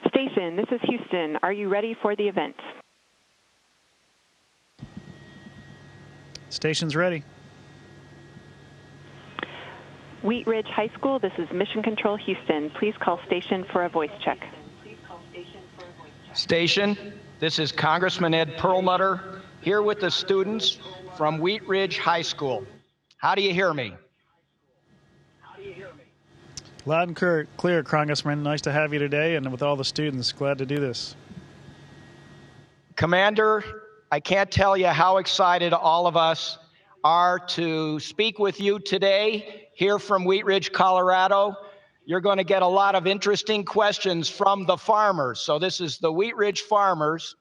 Station, this is Houston. Are you ready for the event? Station's ready. Wheat Ridge High School, this is Mission Control Houston. Please call station for a voice check. Station, this is Congressman Ed Perlmutter here with the students from Wheat Ridge High School. How do you hear me? Loud and clear, Congressman. Nice to have you today, and with all the students, glad to do this. Commander, I can't tell you how excited all of us are to speak with you today here from Wheat Ridge, Colorado. You're going to get a lot of interesting questions from the farmers. So this is the Wheat Ridge farmers.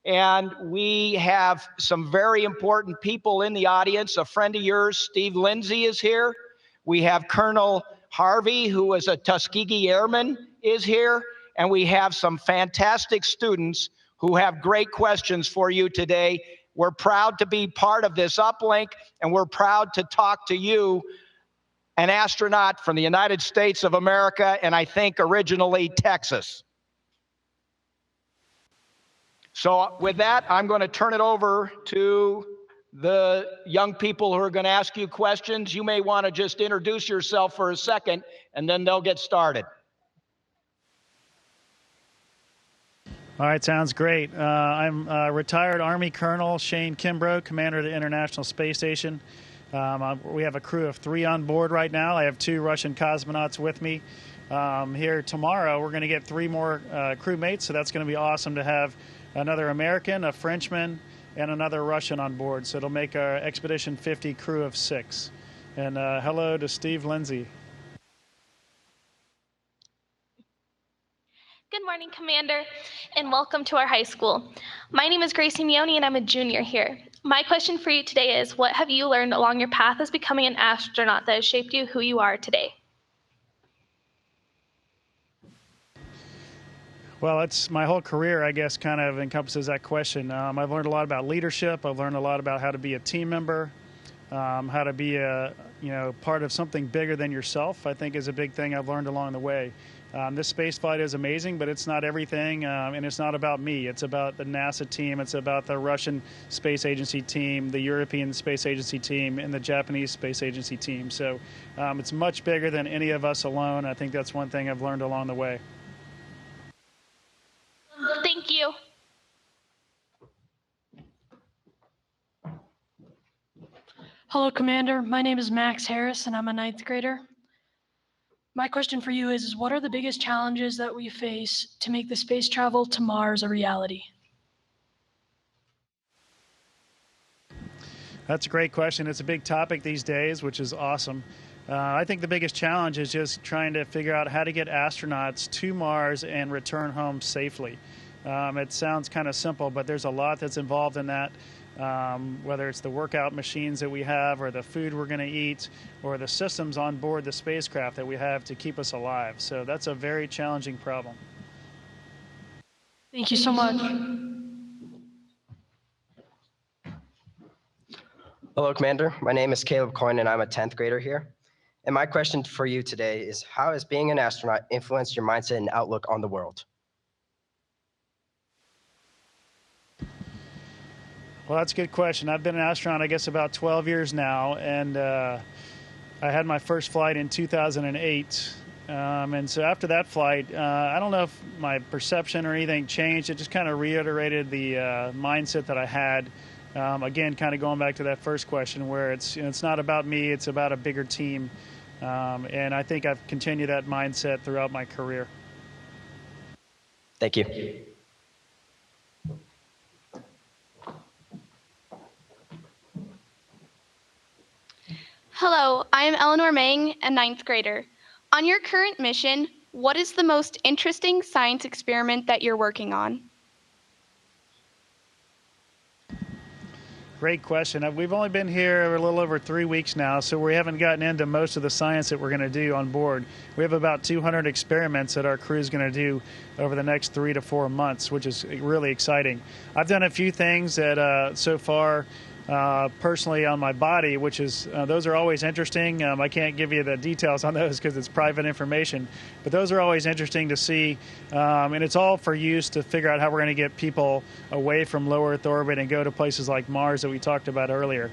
And we have some very important people in the audience. A friend of yours, Steve Lindsay, is here. We have Colonel Harvey, who is a Tuskegee Airman, is here. And we have some fantastic students who have great questions for you today. We're proud to be part of this uplink, and we're proud to talk to you, an astronaut from the United States of America, and I think originally Texas. So with that, I'm going to turn it over to the young people who are going to ask you questions. You may want to just introduce yourself for a second, and then they'll get started. All right, sounds great. I'm retired Army Colonel Shane Kimbrough, commander of the International Space Station. We have a crew of 3 on board right now. I have 2 Russian cosmonauts with me. Here tomorrow, we're going to get 3 more crewmates, so that's going to be awesome to have another American, a Frenchman, and another Russian on board. So it'll make our Expedition 50 crew of 6. And hello to Steve Lindsay. Good morning, Commander, and welcome to our high school. My name is Gracie Mione, and I'm a junior here. My question for you today is, what have you learned along your path as becoming an astronaut that has shaped you who you are today? Well, it's my whole career, I guess, kind of encompasses that question. I've learned a lot about leadership. I've learned a lot about how to be a team member, how to be a part of something bigger than yourself. I think is a big thing I've learned along the way. This space flight is amazing, but it's not everything, and it's not about me. It's about the NASA team. It's about the Russian Space Agency team, the European Space Agency team, and the Japanese Space Agency team. So it's much bigger than any of us alone. I think that's one thing I've learned along the way. Thank you. Hello, Commander. My name is Max Harris, and I'm a 9th grader. My question for you is what are the biggest challenges that we face to make the space travel to Mars a reality? That's a great question. It's a big topic these days, which is awesome. I think the biggest challenge is just trying to figure out how to get astronauts to Mars and return home safely. It sounds kind of simple, but there's a lot that's involved in that, whether it's the workout machines that we have or the food we're going to eat or the systems on board the spacecraft that we have to keep us alive. So that's a very challenging problem. Thank you so much. Hello, Commander. My name is Caleb Coyne, and I'm a 10th grader here. And my question for you today is, how has being an astronaut influenced your mindset and outlook on the world? Well, that's a good question. I've been an astronaut, I guess, about 12 years now, and I had my first flight in 2008. And so after that flight, I don't know if my perception or anything changed. It just kind of reiterated the mindset that I had. Again, kind of going back to that first question where it's not about me, it's about a bigger team. And I think I've continued that mindset throughout my career. Thank you. Hello, I am Eleanor Mang, a 9th grader. On your current mission, what is the most interesting science experiment that you're working on? Great question. We've only been here a little over 3 weeks now, so we haven't gotten into most of the science that we're going to do on board. We have about 200 experiments that our crew is going to do over the next 3 to 4 months, which is really exciting. I've done a few things that so far personally on my body, which is, those are always interesting. I can't give you the details on those because it's private information, but those are always interesting to see. And it's all for use to figure out how we're going to get people away from low Earth orbit and go to places like Mars that we talked about earlier.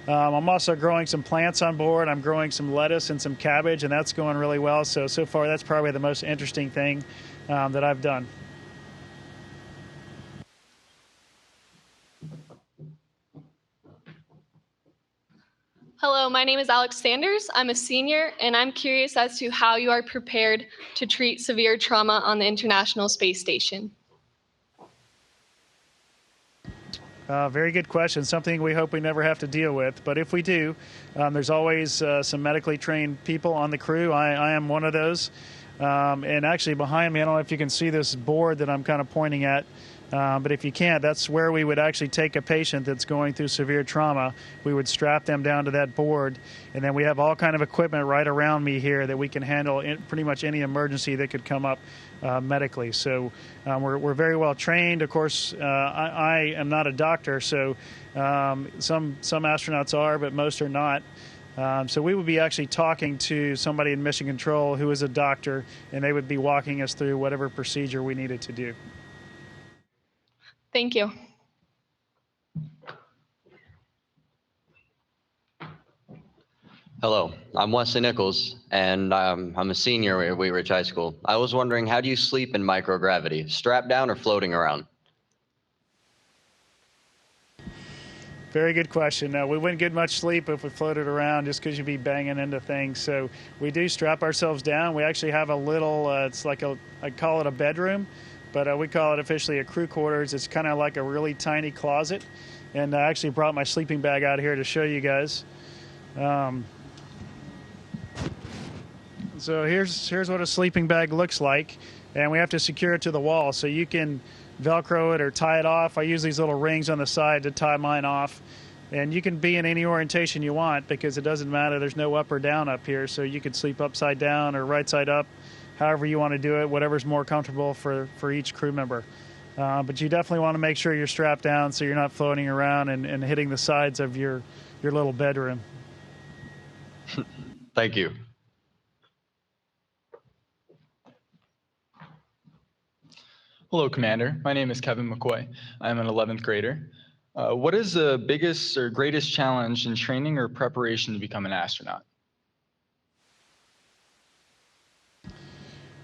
I'm also growing some plants on board. I'm growing some lettuce and some cabbage, and that's going really well. So far, that's probably the most interesting thing that I've done. Hello, my name is Alex Sanders. I'm a senior, and I'm curious as to how you are prepared to treat severe trauma on the International Space Station. Very good question. Something we hope we never have to deal with. But if we do, there's always some medically trained people on the crew. I am one of those. And actually behind me, I don't know if you can see this board that I'm kind of pointing at. But if you can't, that's where we would actually take a patient that's going through severe trauma. We would strap them down to that board, and then we have all kind of equipment right around me here that we can handle pretty much any emergency that could come up medically. So we're very well trained. Of course, I am not a doctor, so some astronauts are, but most are not. So we would be actually talking to somebody in Mission Control who is a doctor, and they would be walking us through whatever procedure we needed to do. Thank you. Hello, I'm Wesley Nichols, and I'm a senior at Wheat Ridge High School. I was wondering, how do you sleep in microgravity? Strapped down or floating around? Very good question. We wouldn't get much sleep if we floated around just because you'd be banging into things. So we do strap ourselves down. We actually have a little, it's like I call it a bedroom, but we call it officially a crew quarters. It's kind of like a really tiny closet. And I actually brought my sleeping bag out here to show you guys. So here's what a sleeping bag looks like. And we have to secure it to the wall. So you can Velcro it or tie it off. I use these little rings on the side to tie mine off. And you can be in any orientation you want because it doesn't matter. There's no up or down up here. So you could sleep upside down or right side up, however you want to do it, whatever's more comfortable for each crew member. But you definitely want to make sure you're strapped down so you're not floating around and hitting the sides of your little bedroom. Thank you. Hello, Commander. My name is Kevin McCoy. I'm an 11th grader. What is the biggest or greatest challenge in training or preparation to become an astronaut?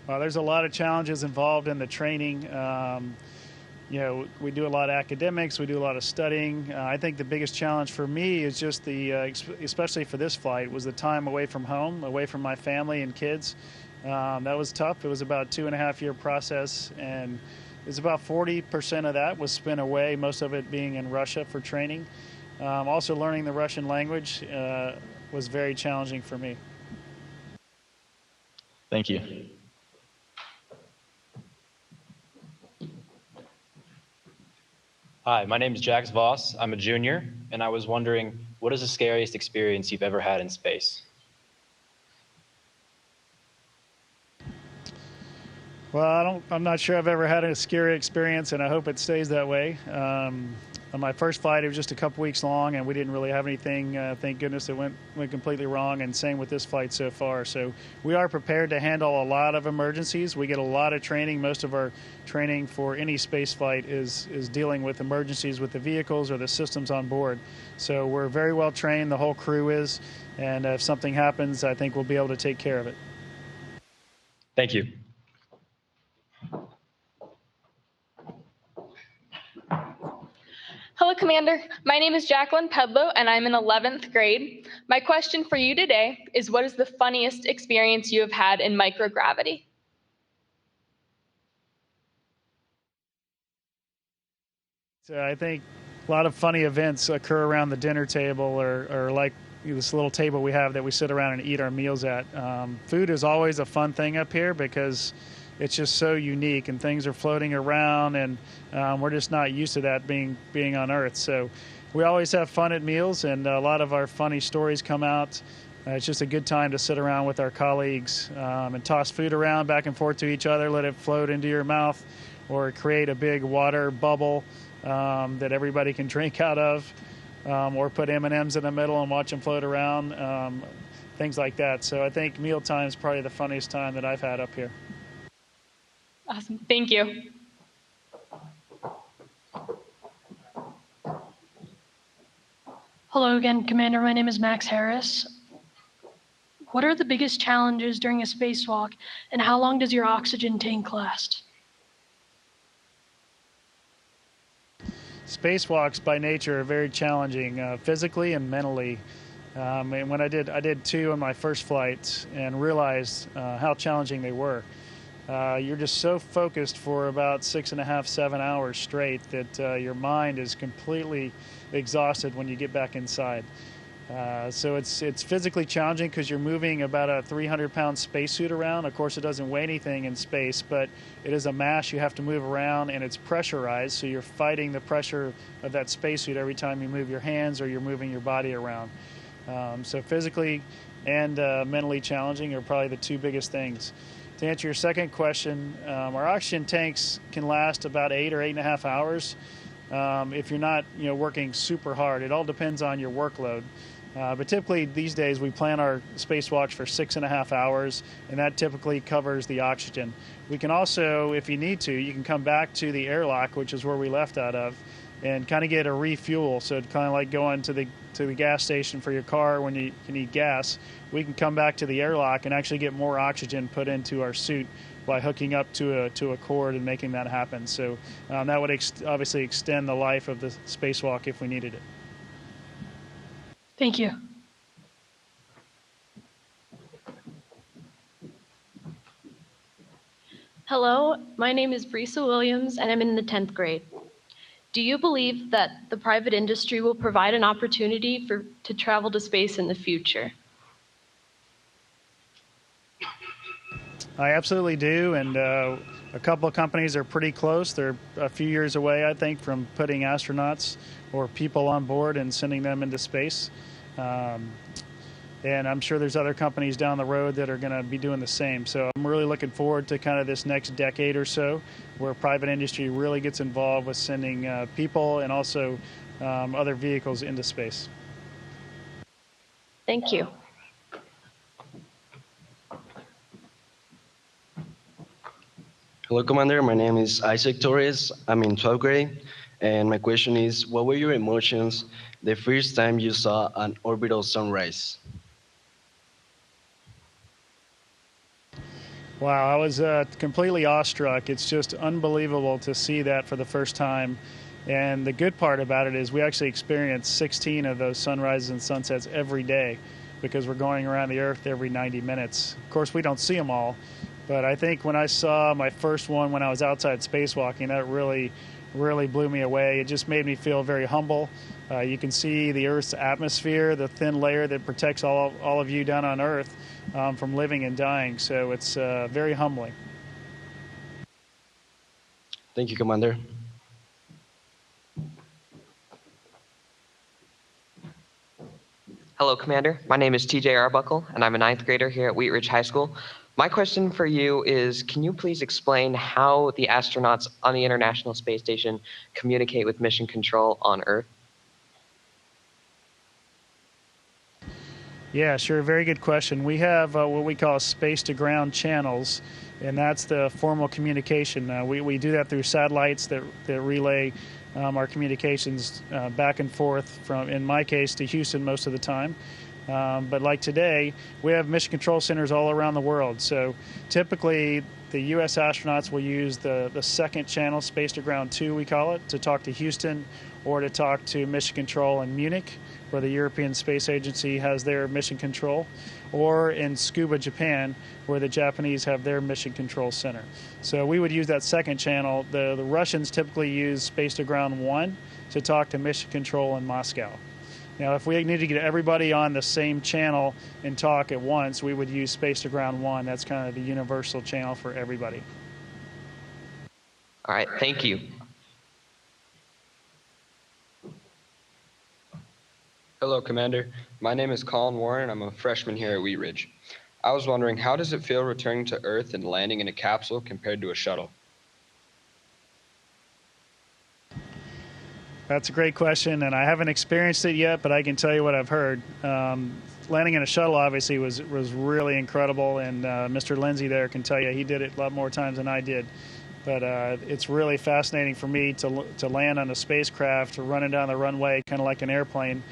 There's a lot of challenges involved in the training. We do a lot of academics, we do a lot of studying. I think the biggest challenge for me is just especially for this flight, was the time away from home, away from my family and kids. That was tough. It was about a 2.5-year process, and it's about 40% of that was spent away, most of it being in Russia for training. Also learning the Russian language was very challenging for me. Thank you. Hi, my name is Jax Voss. I'm a junior, and I was wondering, what is the scariest experience you've ever had in space? Well, I'm not sure I've ever had a scary experience, and I hope it stays that way. On my first flight, it was just a couple weeks long, and we didn't really have anything. Thank goodness it went completely wrong, and same with this flight so far. So we are prepared to handle a lot of emergencies. We get a lot of training. Most of our training for any space flight is dealing with emergencies with the vehicles or the systems on board. So we're very well trained, the whole crew is, and if something happens, I think we'll be able to take care of it. Thank you. Hello, Commander. My name is Jacqueline Pedlow, and I'm in 11th grade. My question for you today is, what is the funniest experience you have had in microgravity? So I think a lot of funny events occur around the dinner table or like this little table we have that we sit around and eat our meals at. Food is always a fun thing up here because it's just so unique, and things are floating around, and we're just not used to that being on Earth. So we always have fun at meals, and a lot of our funny stories come out. It's just a good time to sit around with our colleagues and toss food around back and forth to each other, let it float into your mouth, or create a big water bubble that everybody can drink out of. or put M&Ms in the middle and watch them float around, things like that. So I think mealtime is probably the funniest time that I've had up here. Awesome. Thank you. Hello again, Commander. My name is Max Harris. What are the biggest challenges during a spacewalk, and how long does your oxygen tank last? Spacewalks by nature are very challenging, physically and mentally. And when I did 2 on my first flight and realized how challenging they were. You're just so focused for about 6.5, 7 hours straight that your mind is completely exhausted when you get back inside. So it's physically challenging because you're moving about a 300-pound spacesuit around. Of course, it doesn't weigh anything in space, but it is a mass you have to move around, and it's pressurized, so you're fighting the pressure of that spacesuit every time you move your hands or you're moving your body around. So physically and mentally challenging are probably the 2 biggest things. To answer your second question, our oxygen tanks can last about 8 or 8.5 hours if you're not working super hard. It all depends on your workload. But typically these days we plan our spacewalks for 6.5 hours, and that typically covers the oxygen. We can also, if you need to, you can come back to the airlock, which is where we left out of, and kind of get a refuel. So it's kind of like going to the gas station for your car when you need gas. We can come back to the airlock and actually get more oxygen put into our suit by hooking up to a cord and making that happen. So that would obviously extend the life of the spacewalk if we needed it. Thank you. Hello, my name is Brisa Williams, and I'm in the 10th grade. Do you believe that the private industry will provide an opportunity to travel to space in the future? I absolutely do, and a couple of companies are pretty close. They're a few years away, I think, from putting astronauts or people on board and sending them into space. And I'm sure there's other companies down the road that are going to be doing the same. So I'm really looking forward to kind of this next decade or so where private industry really gets involved with sending people and also other vehicles into space. Thank you. Hello, Commander. My name is Isaac Torres. I'm in 12th grade. And my question is, what were your emotions the first time you saw an orbital sunrise? Wow, I was completely awestruck. It's just unbelievable to see that for the first time. And the good part about it is we actually experience 16 of those sunrises and sunsets every day because we're going around the Earth every 90 minutes. Of course, we don't see them all, but I think when I saw my first one when I was outside spacewalking, that really blew me away. It just made me feel very humble. You can see the Earth's atmosphere, the thin layer that protects all of you down on Earth from living and dying. So it's very humbling. Thank you, Commander. Hello, Commander. My name is TJ Arbuckle, and I'm a 9th grader here at Wheat Ridge High School. My question for you is, can you please explain how the astronauts on the International Space Station communicate with Mission Control on Earth? Yeah, sure. Very good question. We have what we call space-to-ground channels, and that's the formal communication. We do that through satellites that relay our communications back and forth from, in my case, to Houston most of the time. But like today, we have mission control centers all around the world. So typically, the U.S. astronauts will use the second channel, Space-to-Ground 2, we call it, to talk to Houston or to talk to mission control in Munich, where the European Space Agency has their mission control, or in Tsukuba, Japan, where the Japanese have their mission control center. So we would use that second channel. The Russians typically use Space-to-Ground 1 to talk to mission control in Moscow. Now, if we need to get everybody on the same channel and talk at once, we would use Space-to-Ground 1. That's kind of the universal channel for everybody. All right, thank you. Hello, Commander. My name is Colin Warren. I'm a freshman here at Wheat Ridge. I was wondering, how does it feel returning to Earth and landing in a capsule compared to a shuttle? That's a great question, and I haven't experienced it yet, but I can tell you what I've heard. Landing in a shuttle obviously was really incredible, and Mr. Lindsay there can tell you he did it a lot more times than I did. But it's really fascinating for me to land on a spacecraft, running down the runway, kind of like an airplane.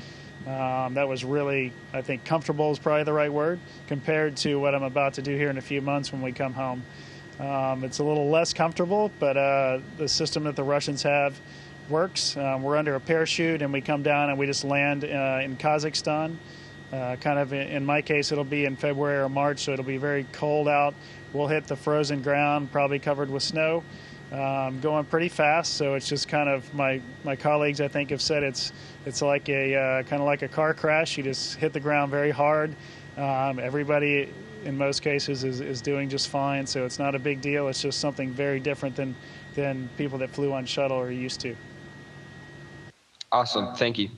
That was really, I think, comfortable is probably the right word, compared to what I'm about to do here in a few months when we come home. It's a little less comfortable, but the system that the Russians have works. We're under a parachute, and we come down and we just land in Kazakhstan. Kind of in my case, it'll be in February or March, so it'll be very cold out. We'll hit the frozen ground, probably covered with snow, going pretty fast. So it's just kind of my colleagues, I think, have said it's like a kind of like a car crash. You just hit the ground very hard. Everybody in most cases is doing just fine, so it's not a big deal. It's just something very different than people that flew on shuttle are used to. Awesome. Thank you.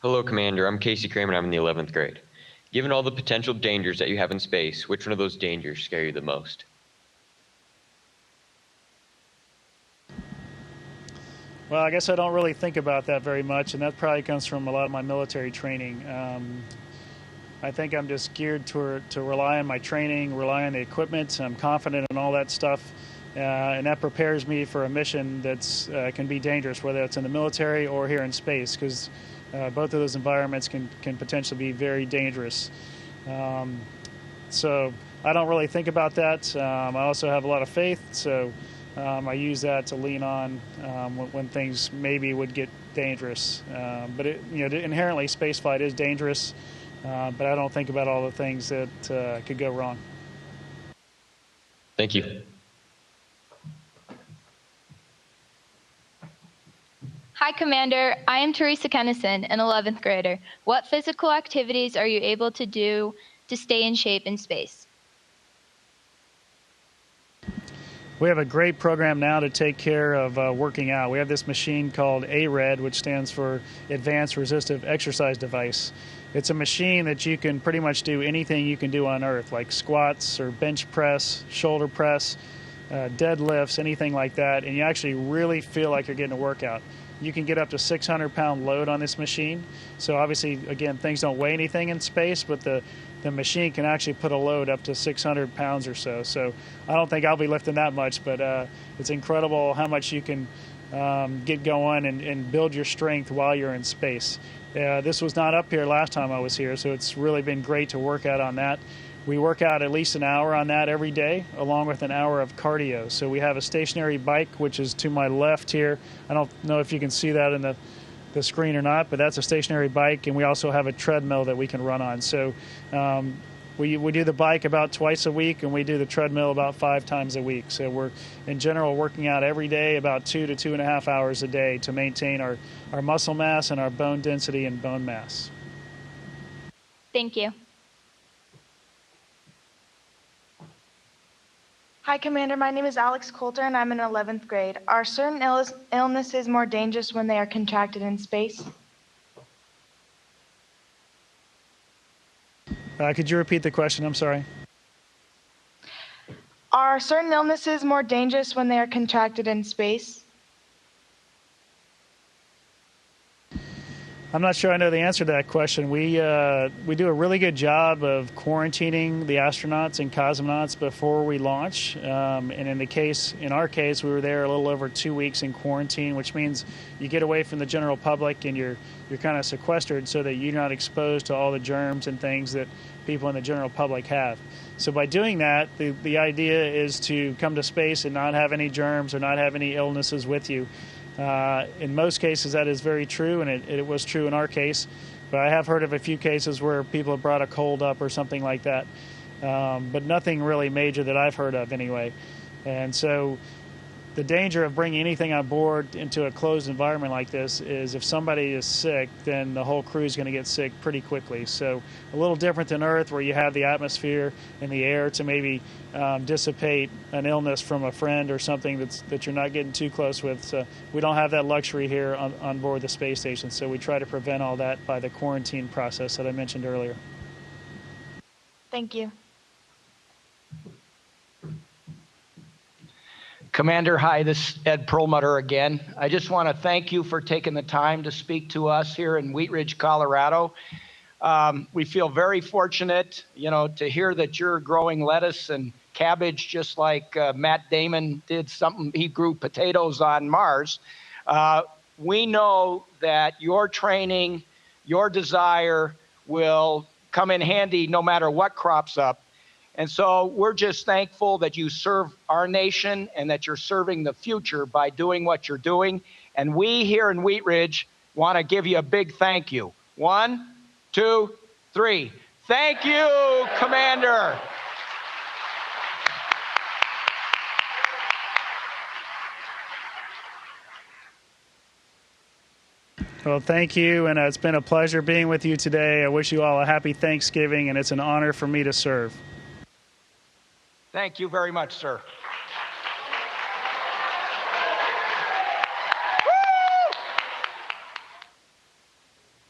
Hello, Commander. I'm Casey Kramer, and I'm in the 11th grade. Given all the potential dangers that you have in space, which one of those dangers scare you the most? Well, I guess I don't really think about that very much, and that probably comes from a lot of my military training. I think I'm just geared to rely on my training, rely on the equipment. I'm confident in all that stuff, and that prepares me for a mission that's can be dangerous, whether it's in the military or here in space, because both of those environments can potentially be very dangerous. So I don't really think about that. I also have a lot of faith, so I use that to lean on when things maybe would get dangerous. But inherently, spaceflight is dangerous, but I don't think about all the things that could go wrong. Thank you. Hi, Commander. I am Teresa Kennison, an 11th grader. What physical activities are you able to do to stay in shape in space? We have a great program now to take care of working out. We have this machine called ARED, which stands for Advanced Resistive Exercise Device. It's a machine that you can pretty much do anything you can do on Earth, like squats or bench press, shoulder press, deadlifts, anything like that, and you actually really feel like you're getting a workout. You can get up to 600-pound load on this machine. So obviously, again, things don't weigh anything in space, but the machine can actually put a load up to 600 pounds or so. So I don't think I'll be lifting that much, but it's incredible how much you can get going and build your strength while you're in space. This was not up here last time I was here, so it's really been great to work out on that. We work out at least an hour on that every day, along with an hour of cardio. So we have a stationary bike, which is to my left here. I don't know if you can see that in the screen or not, but that's a stationary bike, and we also have a treadmill that we can run on. So we do the bike about twice a week, and we do the treadmill about 5 times a week. So we're, in general, working out every day about 2 to 2.5 hours a day to maintain our muscle mass and our bone density and bone mass. Thank you. Hi, Commander. My name is Alex Coulter, and I'm in 11th grade. Are certain illnesses more dangerous when they are contracted in space? Could you repeat the question? I'm sorry. Are certain illnesses more dangerous when they are contracted in space? I'm not sure I know the answer to that question. We do a really good job of quarantining the astronauts and cosmonauts before we launch. And in our case, we were there a little over 2 weeks in quarantine, which means you get away from the general public and you're kind of sequestered so that you're not exposed to all the germs and things that people in the general public have. So by doing that, the idea is to come to space and not have any germs or not have any illnesses with you. In most cases, that is very true, and it was true in our case. But I have heard of a few cases where people have brought a cold up or something like that, but nothing really major that I've heard of anyway. And so the danger of bringing anything on board into a closed environment like this is if somebody is sick, then the whole crew is going to get sick pretty quickly. So a little different than Earth, where you have the atmosphere and the air to maybe dissipate an illness from a friend or something that you're not getting too close with. So we don't have that luxury here on board the space station. So we try to prevent all that by the quarantine process that I mentioned earlier. Thank you. Commander, hi, this is Ed Perlmutter again. I just want to thank you for taking the time to speak to us here in Wheat Ridge, Colorado. We feel very fortunate, to hear that you're growing lettuce and cabbage just like Matt Damon did something. He grew potatoes on Mars. We know that your training, your desire will come in handy no matter what crops up. And so we're just thankful that you serve our nation and that you're serving the future by doing what you're doing. And we here in Wheat Ridge want to give you a big thank you. 1, 2, 3. Thank you, Commander. Well, thank you, and it's been a pleasure being with you today. I wish you all a happy Thanksgiving, and it's an honor for me to serve. Thank you very much, sir.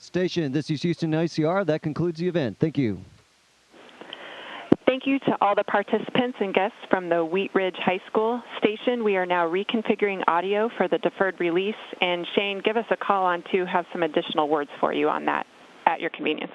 Station, this is Houston ICR. That concludes the event. Thank you. Thank you to all the participants and guests from the Wheat Ridge High School station. We are now reconfiguring audio for the deferred release. And Shane, give us a call on to have some additional words for you on that at your convenience.